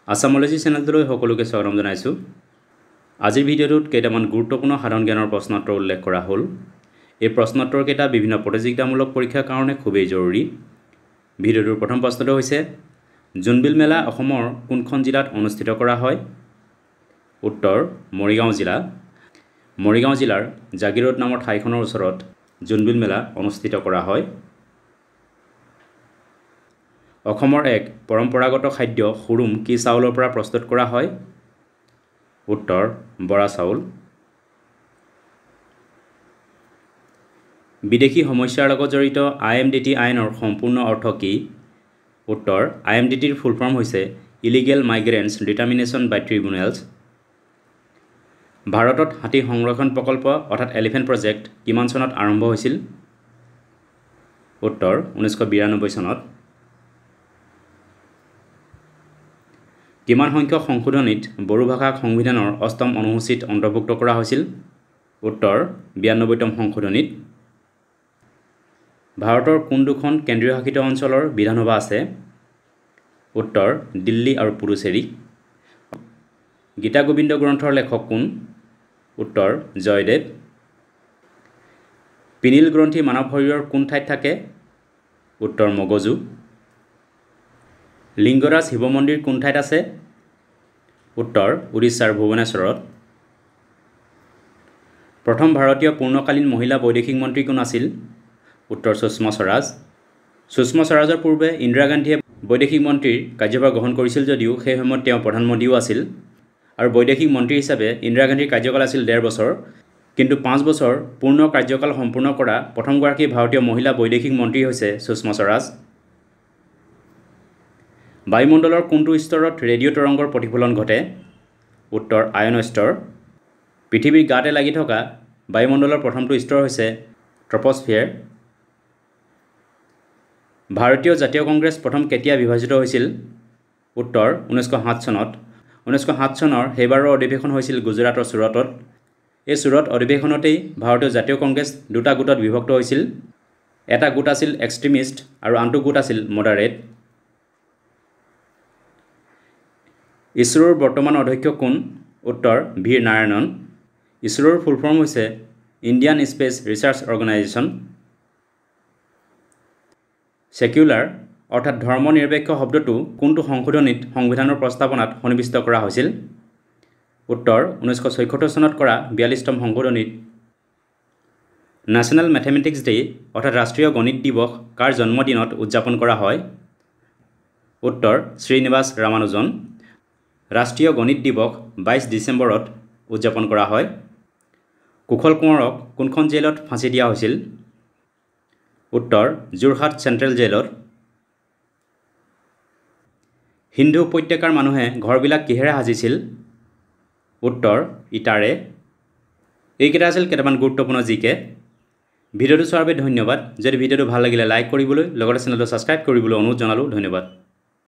আসামোলজি চেনেলটোলৈ সকলোকে স্বাগতম জনাইছোঁ। আজিৰ ভিডিঅ'টোত কেইটামান গুৰুত্বপূৰ্ণ সাধাৰণ জ্ঞানৰ প্ৰশ্নোত্তৰ উল্লেখ কৰা হ'ল। এই প্ৰশ্নোত্তৰকেইটা বিভিন্ন প্ৰতিযোগিতামূলক পৰীক্ষাৰ কাৰণে খুবেই জৰুৰী। ভিডিঅ'টোৰ প্ৰথম প্ৰশ্নটো হৈছে জোনবিল মেলা অসমৰ কোনখন জিলাত অনুষ্ঠিত কৰা হয়? উত্তৰ মৰিগাঁও জিলা। মৰিগাঁও জিলাৰ জাগিৰোড নামৰ ঠাইখনৰ ওচৰত জোনবিল মেলা অনুষ্ঠিত কৰা হয়। অসমৰ এক পৰম্পৰাগত খাদ্য হুৰুম কি চাউলৰ পৰা প্ৰস্তুত কৰা হয়? উত্তৰ বৰা চাউল। বিদেশী সমস্যাৰ লগত জড়িত IMDT আইনৰ সম্পূৰ্ণ অৰ্থ কি? উত্তৰ IMDTৰ ফুল ফৰ্ম হৈছে ইলিগেল মাইগ্ৰেণ্টছ ডিটাৰমিনেশ্যন বাই ট্ৰিব্যুনেলছ। ভাৰতত হাতী সংৰক্ষণ প্ৰকল্প অৰ্থাৎ এলিফেণ্ট প্ৰজেক্ট কিমান চনত আৰম্ভ হৈছিল? উত্তৰ 1992 চনত। কিমান সংখ্যক সংশোধনীত বড়ো ভাষাক সংবিধানৰ 8ম অনুসূচীত অন্তৰ্ভুক্ত কৰা হৈছিল? উত্তৰ 92তম সংশোধনীত। ভাৰতৰ কোন দুখন কেন্দ্ৰীয় শাসিত অঞ্চলৰ বিধানসভা আছে? উত্তৰ দিল্লী আৰু পুডুচেৰী। গীতা গোবিন্দ গ্ৰন্থৰ লেখক কোন? উত্তৰ জয়দেৱ। পিনিল গ্ৰন্থি মানৱ শৰীৰৰ কোন ঠাইত থাকে? উত্তৰ মগজু। লিংগৰাজ শিৱ মন্দিৰ কোন ঠাইত আছে? উত্তৰ উৰিষ্যাৰ ভুৱনেশ্বৰত। প্ৰথম ভাৰতীয় পূৰ্ণকালীন মহিলা বৈদেশিক মন্ত্ৰী কোন আছিল? উত্তৰ সুষমা স্বৰাজ। সুষমা স্বৰাজৰ পূৰ্বে ইন্দিৰা গান্ধীয়ে বৈদেশিক মন্ত্ৰীৰ কাৰ্যভাৰ গ্ৰহণ কৰিছিল যদিও সেই সময়ত তেওঁ প্ৰধানমন্ত্ৰীও আছিল আৰু বৈদেশিক মন্ত্ৰী হিচাপে ইন্দিৰা গান্ধীৰ কাৰ্যকাল আছিল 1.5 বছৰ, কিন্তু 5 বছৰ পূৰ্ণ কাৰ্যকাল সম্পূৰ্ণ কৰা প্ৰথমগৰাকী ভাৰতীয় মহিলা বৈদেশিক মন্ত্ৰী হৈছে সুষমা স্বৰাজ। বায়ুমণ্ডলৰ কোনটো স্তৰত ৰেডিঅ' তৰংগৰ প্ৰতিফলন ঘটে? উত্তৰ আয়ন স্তৰ। পৃথিৱীৰ গাতে লাগি থকা বায়ুমণ্ডলৰ প্ৰথমটো স্তৰ হৈছে ট্ৰপ'স্ফিয়াৰ। ভাৰতীয় জাতীয় কংগ্ৰেছ প্ৰথম কেতিয়া বিভাজিত হৈছিল? উত্তৰ 1907 চনত। 1907 চনৰ সেইবাৰৰ অধিৱেশন হৈছিল গুজৰাটৰ চুৰটত। এই চুৰট অধিৱেশনতেই ভাৰতীয় জাতীয় কংগ্ৰেছ দুটা গোটত বিভক্ত হৈছিল। এটা গোট আছিল এক্সট্ৰিমিষ্ট আৰু আনটো গোট আছিল মডাৰেট। ইছৰোৰ বৰ্তমান অধ্যক্ষ কোন? উত্তৰ ভি নাৰায়ণন। ইছৰোৰ ফুল ফৰ্ম হৈছে Indian space research organisation. Secular অৰ্থাৎ ধৰ্ম নিৰপেক্ষ শব্দটো কোনটো সংশোধনীত সংবিধানৰ প্ৰস্তাৱনাত সন্নিৱিষ্ট কৰা হৈছিল? উত্তৰ 1976 চনত কৰা 42তম সংশোধনীত। নেশ্যনেল মেথমেটিক্স ডে অৰ্থাৎ ৰাষ্ট্ৰীয় গণিত দিৱস কাৰ জন্মদিনত উদযাপন কৰা হয়? উত্তৰ শ্ৰীনিবাস ৰামানুজন। ৰাষ্ট্ৰীয় গণিত দিৱস 22 ডিচেম্বৰত উদযাপন কৰা হয়। কুশল কোঁৱৰক কোনখন জেলত ফাঁচি দিয়া হৈছিল? উত্তৰ যোৰহাট চেণ্ট্ৰেল জেলত। সিন্ধু উপত্যকাৰ মানুহে ঘৰবিলাক কিহেৰে সাজিছিল? উত্তৰ ইটাৰে। এইকেইটা আছিল কেইটামান গুৰুত্বপূৰ্ণ জিকে। ভিডিঅ'টো চোৱাৰ বাবে ধন্যবাদ। যদি ভিডিঅ'টো ভাল লাগিলে লাইক কৰিবলৈ লগতে চেনেলটো ছাবস্ক্ৰাইব কৰিবলৈ অনুৰোধ জনালোঁ। ধন্যবাদ।